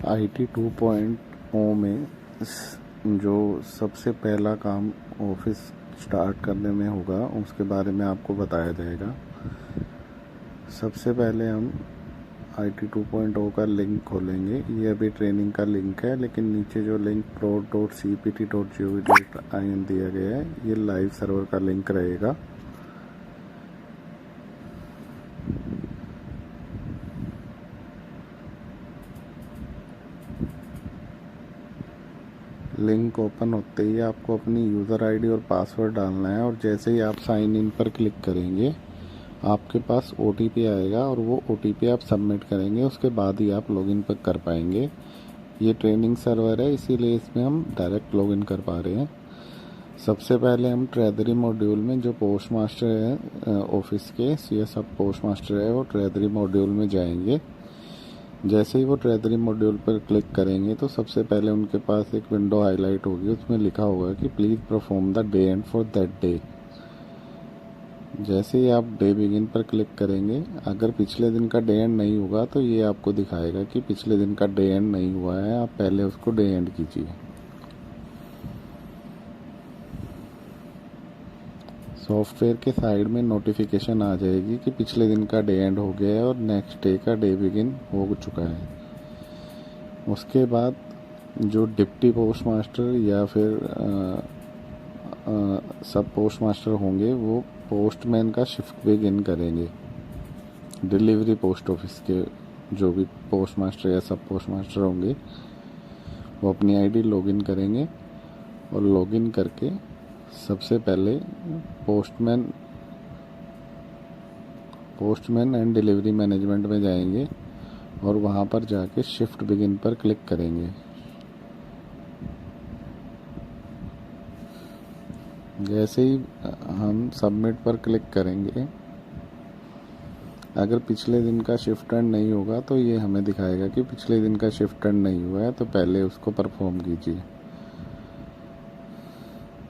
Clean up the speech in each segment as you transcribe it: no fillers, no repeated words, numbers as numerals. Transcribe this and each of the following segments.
IT 2.0 में जो सबसे पहला काम ऑफिस स्टार्ट करने में होगा उसके बारे में आपको बताया जाएगा। सबसे पहले हम IT 2.0 का लिंक खोलेंगे। ये अभी ट्रेनिंग का लिंक है, लेकिन नीचे जो लिंक pro.cpt.gov.in दिया गया है, ये लाइव सर्वर का लिंक रहेगा। लिंक ओपन होते ही आपको अपनी यूज़र आईडी और पासवर्ड डालना है, और जैसे ही आप साइन इन पर क्लिक करेंगे आपके पास OTP आएगा, और वो OTP आप सबमिट करेंगे। उसके बाद ही आप लॉगिन पर कर पाएंगे। ये ट्रेनिंग सर्वर है, इसीलिए इसमें हम डायरेक्ट लॉगिन कर पा रहे हैं। सबसे पहले हम ट्रेजरी मॉड्यूल में जो पोस्ट मास्टर है ऑफिस के, ये सब पोस्ट मास्टर है, वो ट्रेजरी मॉड्यूल में जाएंगे। जैसे ही वो ट्रेजरी मॉड्यूल पर क्लिक करेंगे तो सबसे पहले उनके पास एक विंडो हाईलाइट होगी, उसमें लिखा होगा कि please perform the day and for that day. जैसे ही आप डे बिगिन पर क्लिक करेंगे, अगर पिछले दिन का डे एंड नहीं होगा तो ये आपको दिखाएगा कि पिछले दिन का डे एंड नहीं हुआ है, आप पहले उसको डे एंड कीजिए। सॉफ्टवेयर के साइड में नोटिफिकेशन आ जाएगी कि पिछले दिन का डे एंड हो गया है और नेक्स्ट डे का डे बिगिन हो चुका है। उसके बाद जो डिप्टी पोस्ट मास्टर या फिर सब पोस्ट मास्टर होंगे, वो पोस्टमैन का शिफ्ट बिगिन करेंगे। डिलीवरी पोस्ट ऑफिस के जो भी पोस्ट मास्टर या सब पोस्ट मास्टर होंगे, वो अपनी आईडी लॉगिन करेंगे, और लॉगिन करके सबसे पहले पोस्टमैन एंड डिलीवरी मैनेजमेंट में जाएंगे, और वहाँ पर जाके शिफ्ट बिगिन पर क्लिक करेंगे। जैसे ही हम सबमिट पर क्लिक करेंगे, अगर पिछले दिन का शिफ्ट एंड नहीं होगा तो ये हमें दिखाएगा कि पिछले दिन का शिफ्ट एंड नहीं हुआ है, तो पहले उसको परफॉर्म कीजिए।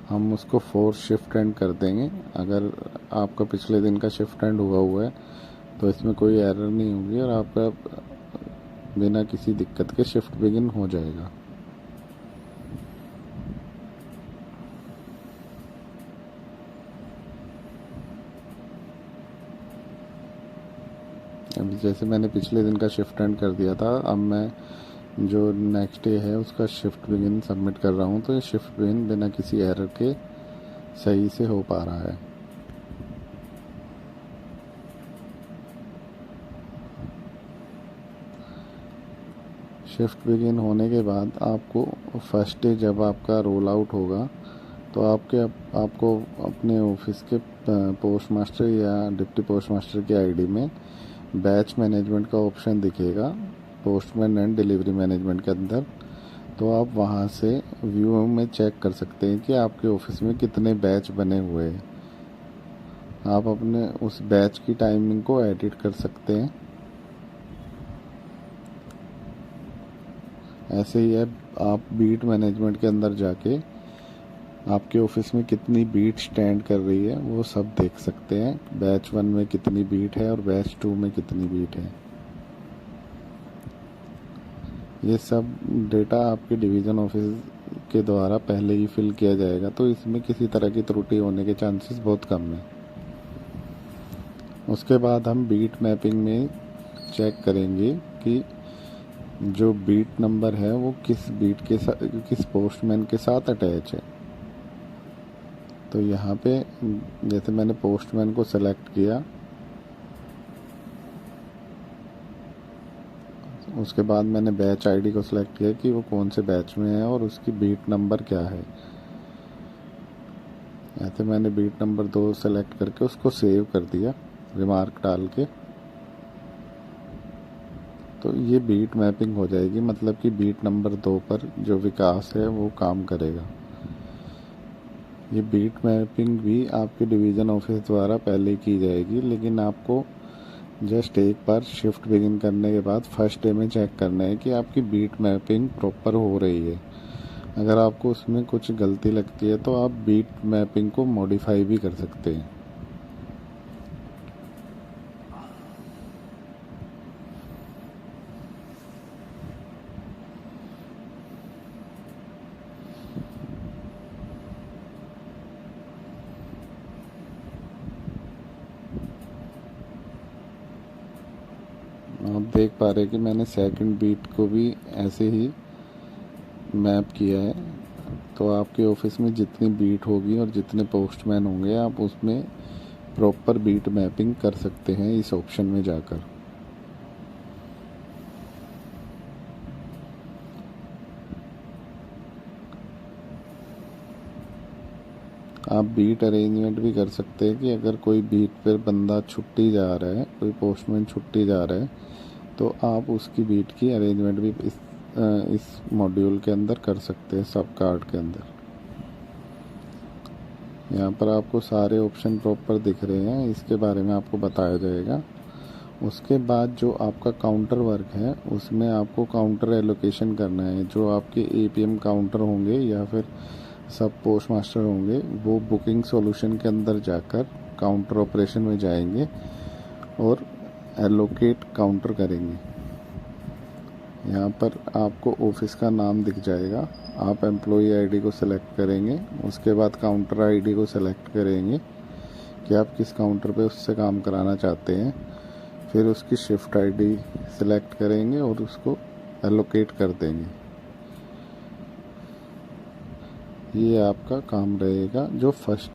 हम उसको फोर्स शिफ्ट एंड कर देंगे। अगर आपका पिछले दिन का शिफ्ट एंड हुआ है तो इसमें कोई एरर नहीं होगी, और आपका बिना किसी दिक्कत के शिफ्ट बिगिन हो जाएगा। अभी जैसे मैंने पिछले दिन का शिफ्ट एंड कर दिया था, अब मैं जो नेक्स्ट डे है उसका शिफ्ट बिगिन सबमिट कर रहा हूँ, तो ये शिफ्ट बिगिन बिना किसी एरर के सही से हो पा रहा है। शिफ्ट बिगिन होने के बाद आपको फर्स्ट डे जब आपका रोल आउट होगा तो आपको अपने ऑफिस के पोस्ट मास्टर या डिप्टी पोस्ट मास्टर की आईडी में बैच मैनेजमेंट का ऑप्शन दिखेगा, पोस्टमैन एंड डिलीवरी मैनेजमेंट के अंदर। तो आप वहां से व्यू में चेक कर सकते हैं कि आपके ऑफिस में कितने बैच बने हुए हैं। आप अपने उस बैच की टाइमिंग को एडिट कर सकते हैं। ऐसे ही है, आप बीट मैनेजमेंट के अंदर जाके आपके ऑफिस में कितनी बीट स्टैंड कर रही है वो सब देख सकते हैं। बैच 1 में कितनी बीट है और बैच 2 में कितनी बीट है। ये सब डेटा आपके डिवीज़न ऑफिस के द्वारा पहले ही फिल किया जाएगा, तो इसमें किसी तरह की त्रुटि होने के चांसेस बहुत कम है। उसके बाद हम बीट मैपिंग में चेक करेंगे कि जो बीट नंबर है वो किस पोस्टमैन के साथ अटैच है। तो यहाँ पे जैसे मैंने पोस्टमैन को सेलेक्ट किया, उसके बाद मैंने बैच आईडी को सिलेक्ट किया कि वो कौन से बैच में है और उसकी बीट नंबर क्या है। ऐसे मैंने बीट नंबर 2 सेलेक्ट करके उसको सेव कर दिया रिमार्क डाल के। तो ये बीट मैपिंग हो जाएगी, मतलब कि बीट नंबर 2 पर जो विकास है वो काम करेगा। ये बीट मैपिंग भी आपके डिवीज़न ऑफिस द्वारा पहले की जाएगी, लेकिन आपको जस्ट एक बार शिफ्ट बिगिन करने के बाद फर्स्ट डे में चेक करना है कि आपकी बीट मैपिंग प्रॉपर हो रही है। अगर आपको उसमें कुछ गलती लगती है तो आप बीट मैपिंग को मॉडिफाई भी कर सकते हैं। देख पा रहे कि मैंने सेकंड बीट को भी ऐसे ही मैप किया है। तो आपके ऑफिस में जितनी बीट होगी और जितने पोस्टमैन होंगे आप उसमें प्रॉपर बीट मैपिंग कर सकते हैं इस ऑप्शन में जाकर। आप बीट अरेंजमेंट भी कर सकते हैं कि अगर कोई बीट पर बंदा छुट्टी जा रहा है, कोई पोस्टमैन छुट्टी जा रहा है, तो आप उसकी बीट की अरेंजमेंट भी इस मॉड्यूल के अंदर कर सकते हैं, सब कार्ड के अंदर। यहाँ पर आपको सारे ऑप्शन प्रॉपर दिख रहे हैं, इसके बारे में आपको बताया जाएगा। उसके बाद जो आपका काउंटर वर्क है उसमें आपको काउंटर एलोकेशन करना है। जो आपके एपीएम काउंटर होंगे या फिर सब पोस्ट मास्टर होंगे वो बुकिंग सॉल्यूशन के अंदर जाकर काउंटर ऑपरेशन में जाएंगे और एलोकेट काउंटर करेंगे। यहाँ पर आपको ऑफिस का नाम दिख जाएगा। आप एम्प्लॉई आईडी को सिलेक्ट करेंगे, उसके बाद काउंटर आईडी को सिलेक्ट करेंगे कि आप किस काउंटर पे उससे काम कराना चाहते हैं। फिर उसकी शिफ्ट आईडी सिलेक्ट करेंगे और उसको एलोकेट कर देंगे। ये आपका काम रहेगा जो फर्स्ट